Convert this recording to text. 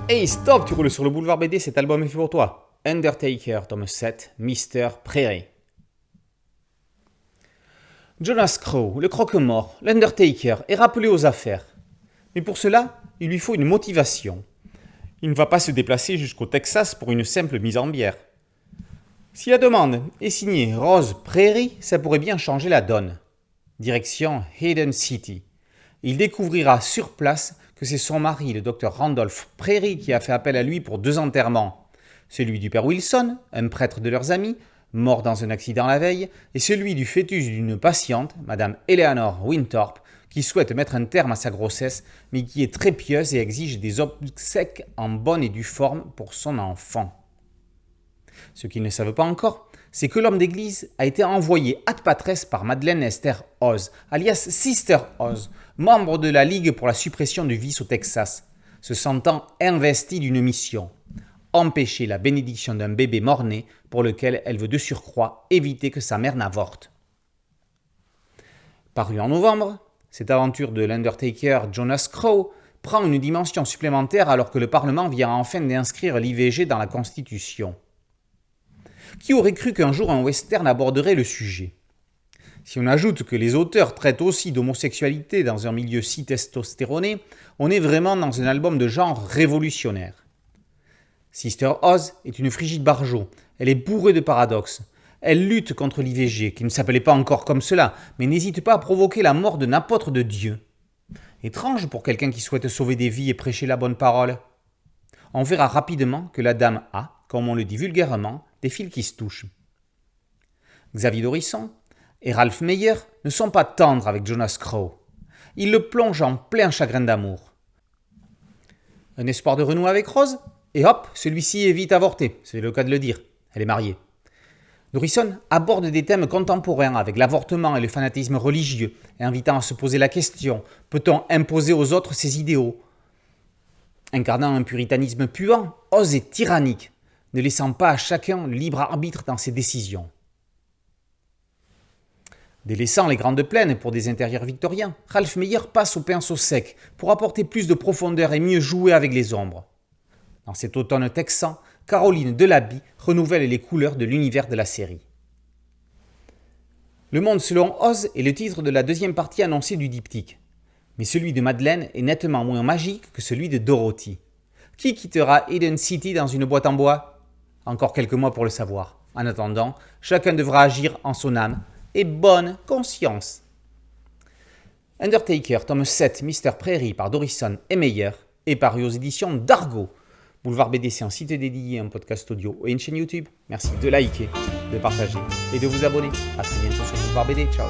Hey stop, tu roules sur le boulevard BD, cet album est fait pour toi. Undertaker, tome 7, Mister Prairie. Jonas Crow, le croque-mort, l'Undertaker, est rappelé aux affaires. Mais pour cela, il lui faut une motivation. Il ne va pas se déplacer jusqu'au Texas pour une simple mise en bière. Si la demande est signée Rose Prairie, ça pourrait bien changer la donne. Direction Hayden City. Il découvrira sur place que c'est son mari, le docteur Randolph Prairie, qui a fait appel à lui pour 2 enterrements. Celui du père Wilson, un prêtre de leurs amis, mort dans un accident la veille, et celui du fœtus d'une patiente, Madame Eleanor Winthorpe, qui souhaite mettre un terme à sa grossesse, mais qui est très pieuse et exige des obsèques en bonne et due forme pour son enfant. Ce qu'ils ne savent pas encore, c'est que l'homme d'église a été envoyé ad patres par Madeleine Esther Oz, alias Sister Oz, membre de la Ligue pour la suppression du vice au Texas, se sentant investie d'une mission, empêcher la bénédiction d'un bébé mort-né pour lequel elle veut de surcroît éviter que sa mère n'avorte. Paru en novembre, cette aventure de l'Undertaker Jonas Crow prend une dimension supplémentaire alors que le Parlement vient enfin d'inscrire l'IVG dans la Constitution. Qui aurait cru qu'un jour un western aborderait le sujet ? Si on ajoute que les auteurs traitent aussi d'homosexualité dans un milieu si testostéroné, on est vraiment dans un album de genre révolutionnaire. Sister Oz est une Frigide Barjot, elle est bourrée de paradoxes. Elle lutte contre l'IVG, qui ne s'appelait pas encore comme cela, mais n'hésite pas à provoquer la mort d'un apôtre de Dieu. Étrange pour quelqu'un qui souhaite sauver des vies et prêcher la bonne parole. On verra rapidement que la dame a, comme on le dit vulgairement, des fils qui se touchent. Xavier Dorisson et Ralph Meyer ne sont pas tendres avec Jonas Crow. Ils le plongent en plein chagrin d'amour. Un espoir de renouer avec Rose ? Et hop, celui-ci est vite avorté, c'est le cas de le dire. Elle est mariée. Dorisson aborde des thèmes contemporains avec l'avortement et le fanatisme religieux, invitant à se poser la question, peut-on imposer aux autres ses idéaux ? Incarnant un puritanisme puant, Oz est tyrannique, ne laissant pas à chacun le libre arbitre dans ses décisions. Délaissant les grandes plaines pour des intérieurs victoriens, Ralph Meyer passe au pinceau sec pour apporter plus de profondeur et mieux jouer avec les ombres. Dans cet automne texan, Caroline Delaby renouvelle les couleurs de l'univers de la série. Le monde selon Oz est le titre de la 2e partie annoncée du diptyque. Mais celui de Madeleine est nettement moins magique que celui de Dorothy. Qui quittera Eden City dans une boîte en bois ? Encore quelques mois pour le savoir. En attendant, chacun devra agir en son âme et bonne conscience. Undertaker, tome 7, Mister Prairie par Dorisson et Meyer est paru aux éditions d'Argo. Boulevard BD, c'est un site dédié, un podcast audio et une chaîne YouTube. Merci de liker, de partager et de vous abonner. A très bientôt sur Boulevard BD. Ciao.